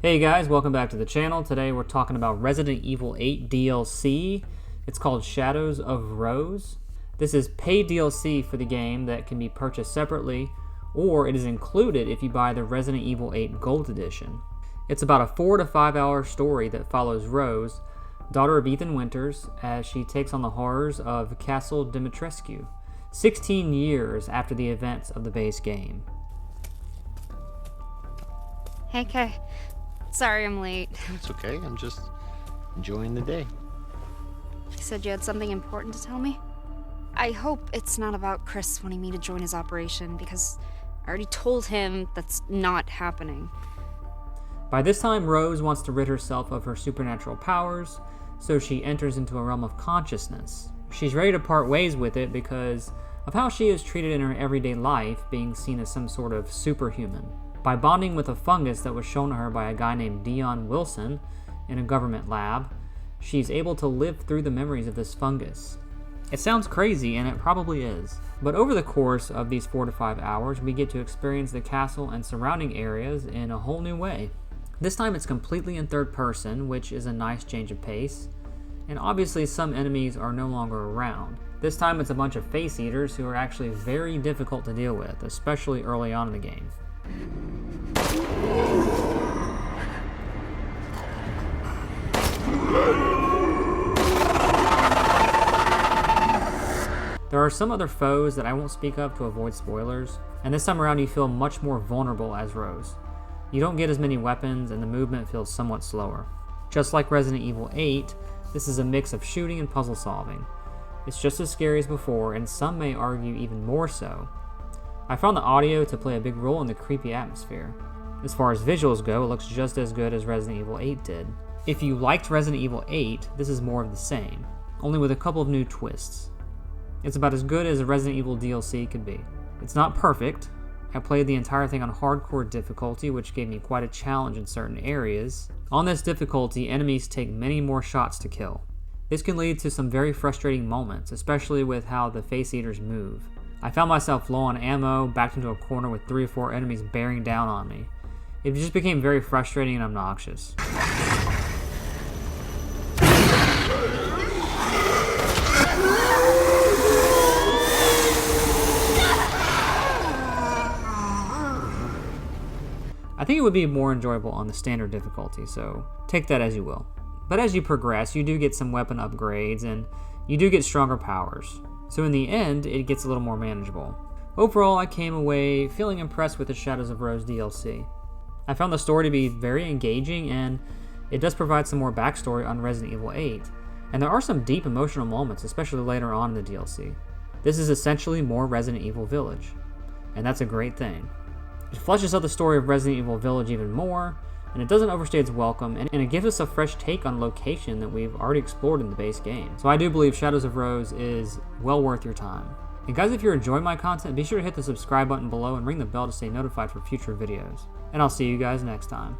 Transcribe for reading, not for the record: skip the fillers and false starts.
Hey guys, welcome back to the channel. Today we're talking about Resident Evil 8 DLC. It's called Shadows of Rose. This is paid DLC for the game that can be purchased separately, or it is included if you buy the Resident Evil 8 Gold Edition. It's about a 4 to 5 hour story that follows Rose, daughter of Ethan Winters, as she takes on the horrors of Castle Dimitrescu, 16 years after the events of the base game. Hey, Kay. Sorry I'm late. It's okay, I'm just enjoying the day. You said you had something important to tell me? I hope it's not about Chris wanting me to join his operation, because I already told him that's not happening. By this time, Rose wants to rid herself of her supernatural powers, so she enters into a realm of consciousness. She's ready to part ways with it because of how she is treated in her everyday life, being seen as some sort of superhuman. By bonding with a fungus that was shown to her by a guy named Dion Wilson in a government lab, she's able to live through the memories of this fungus. It sounds crazy, and it probably is. But over the course of these 4 to 5 hours, we get to experience the castle and surrounding areas in a whole new way. This time it's completely in third person, which is a nice change of pace. And obviously some enemies are no longer around. This time it's a bunch of face eaters who are actually very difficult to deal with, especially early on in the game. There are some other foes that I won't speak of to avoid spoilers, and this time around you feel much more vulnerable as Rose. You don't get as many weapons and the movement feels somewhat slower. Just like Resident Evil 8, this is a mix of shooting and puzzle solving. It's just as scary as before, and some may argue even more so. I found the audio to play a big role in the creepy atmosphere. As far as visuals go, it looks just as good as Resident Evil 8 did. If you liked Resident Evil 8, this is more of the same, only with a couple of new twists. It's about as good as a Resident Evil DLC could be. It's not perfect. I played the entire thing on hardcore difficulty, which gave me quite a challenge in certain areas. On this difficulty, enemies take many more shots to kill. This can lead to some very frustrating moments, especially with how the face eaters move. I found myself low on ammo, backed into a corner with 3 or 4 enemies bearing down on me. It just became very frustrating and obnoxious. I think it would be more enjoyable on the standard difficulty, so take that as you will. But as you progress, you do get some weapon upgrades, and you do get stronger powers. So in the end, it gets a little more manageable. Overall, I came away feeling impressed with the Shadows of Rose DLC. I found the story to be very engaging, and it does provide some more backstory on Resident Evil 8. And there are some deep emotional moments, especially later on in the DLC. This is essentially more Resident Evil Village, and that's a great thing. It fleshes out the story of Resident Evil Village even more, and it doesn't overstay its welcome, and it gives us a fresh take on location that we've already explored in the base game. So I do believe Shadows of Rose is well worth your time. And guys, if you're enjoying my content, be sure to hit the subscribe button below and ring the bell to stay notified for future videos. And I'll see you guys next time.